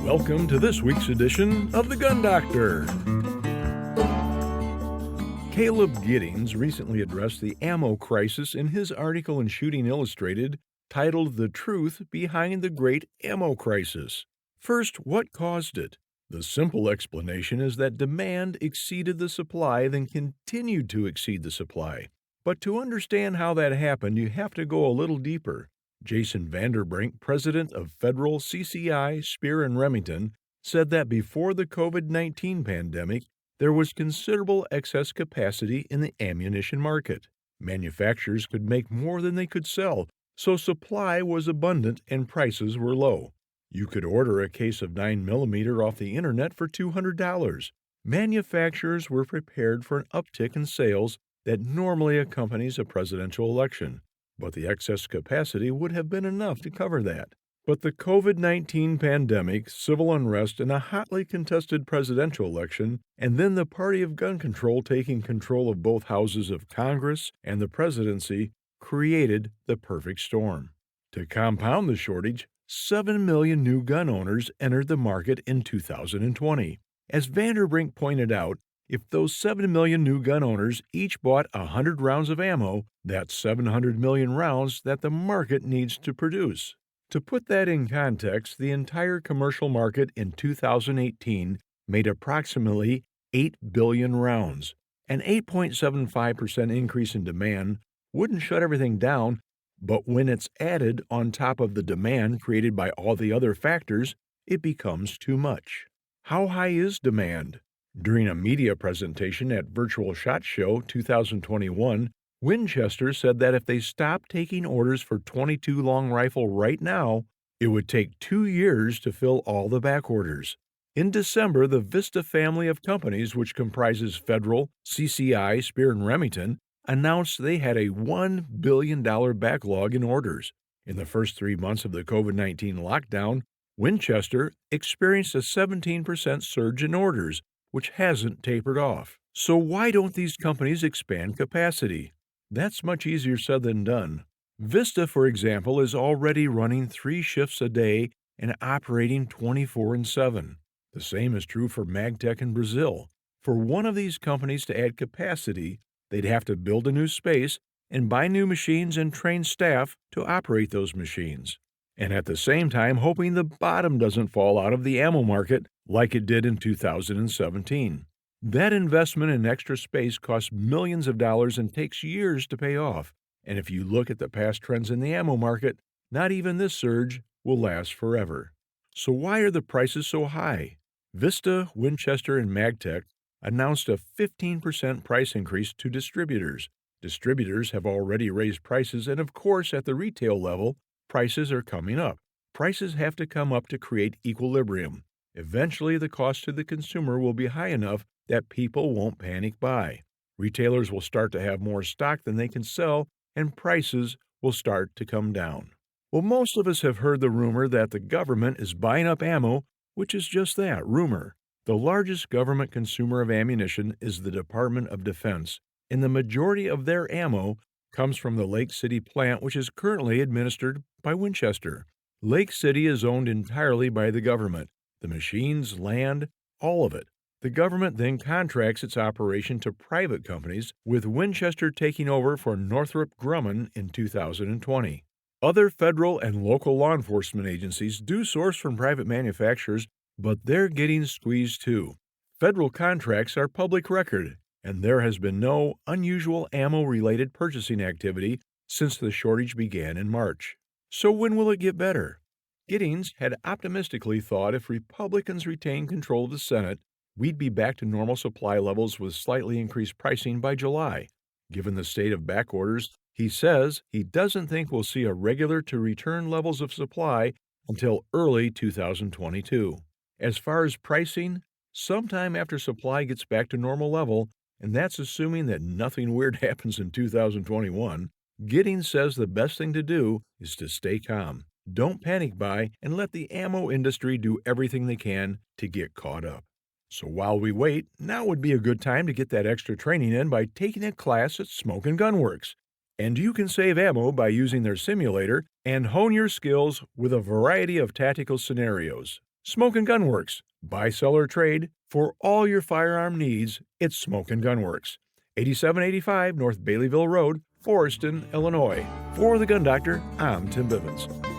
Welcome to this week's edition of The Gun Doctor. Caleb Giddings recently addressed the ammo crisis in his article in Shooting Illustrated titled The Truth Behind the Great Ammo Crisis. First, what caused it? The simple explanation is that demand exceeded the supply, then continued to exceed the supply. But to understand how that happened, you have to go a little deeper. Jason Vanderbrink, president of Federal CCI, Speer and Remington, said that before the COVID-19 pandemic, there was considerable excess capacity in the ammunition market. Manufacturers could make more than they could sell, so supply was abundant and prices were low. You could order a case of 9mm off the internet for $200. Manufacturers were prepared for an uptick in sales that normally accompanies a presidential election, but the excess capacity would have been enough to cover that. But the COVID-19 pandemic, civil unrest, and a hotly contested presidential election, and then the party of gun control taking control of both houses of Congress and the presidency, created the perfect storm. To compound the shortage, 7 million new gun owners entered the market in 2020. As Vanderbrink pointed out, if those 7 million new gun owners each bought 100 rounds of ammo, that's 700 million rounds that the market needs to produce. To put that in context, the entire commercial market in 2018 made approximately 8 billion rounds. An 8.75% increase in demand wouldn't shut everything down, but when it's added on top of the demand created by all the other factors, it becomes too much. How high is demand? During a media presentation at Virtual SHOT Show 2021, Winchester said that if they stopped taking orders for .22 long rifle right now, it would take 2 years to fill all the back orders. In December, the Vista family of companies, which comprises Federal, CCI, Speer, and Remington, announced they had a $1 billion backlog in orders. In the first 3 months of the COVID-19 lockdown, Winchester experienced a 17% surge in orders, which hasn't tapered off. So why don't these companies expand capacity? That's much easier said than done. Vista, for example, is already running 3 shifts a day and operating 24/7. The same is true for Magtech in Brazil. For one of these companies to add capacity, they'd have to build a new space and buy new machines and train staff to operate those machines. And at the same time hoping the bottom doesn't fall out of the ammo market like it did in 2017. That investment in extra space costs millions of dollars and takes years to pay off. And if you look at the past trends in the ammo market, not even this surge will last forever. So why are the prices so high? Vista, Winchester, and Magtech announced a 15% price increase to distributors. Distributors have already raised prices, and of course, at the retail level, prices are coming up. Prices have to come up to create equilibrium. Eventually, the cost to the consumer will be high enough that people won't panic buy. Retailers will start to have more stock than they can sell, and prices will start to come down. Well, most of us have heard the rumor that the government is buying up ammo, which is just that, rumor. The largest government consumer of ammunition is the Department of Defense, and the majority of their ammo comes from the Lake City plant, which is currently administered by Winchester. Lake City is owned entirely by the government. The machines, land, all of it. The government then contracts its operation to private companies, with Winchester taking over for Northrop Grumman in 2020. Other federal and local law enforcement agencies do source from private manufacturers, but they're getting squeezed too. Federal contracts are public record, and there has been no unusual ammo-related purchasing activity since the shortage began in March. So when will it get better? Giddings had optimistically thought if Republicans retain control of the Senate, we'd be back to normal supply levels with slightly increased pricing by July. Given the state of back orders, he says he doesn't think we'll see a regular to return levels of supply until early 2022. As far as pricing, sometime after supply gets back to normal level, and that's assuming that nothing weird happens in 2021, Giddings says the best thing to do is to stay calm. Don't panic buy and let the ammo industry do everything they can to get caught up. So while we wait, now would be a good time to get that extra training in by taking a class at Smokin Gun Works. And you can save ammo by using their simulator and hone your skills with a variety of tactical scenarios. Smokin Gun Works. Buy, sell, or trade. For all your firearm needs, it's Smokin Gun Works. 8785 North Baileyville Road, Foreston, Illinois. For the Gun Doctor, I'm Tim Bivens.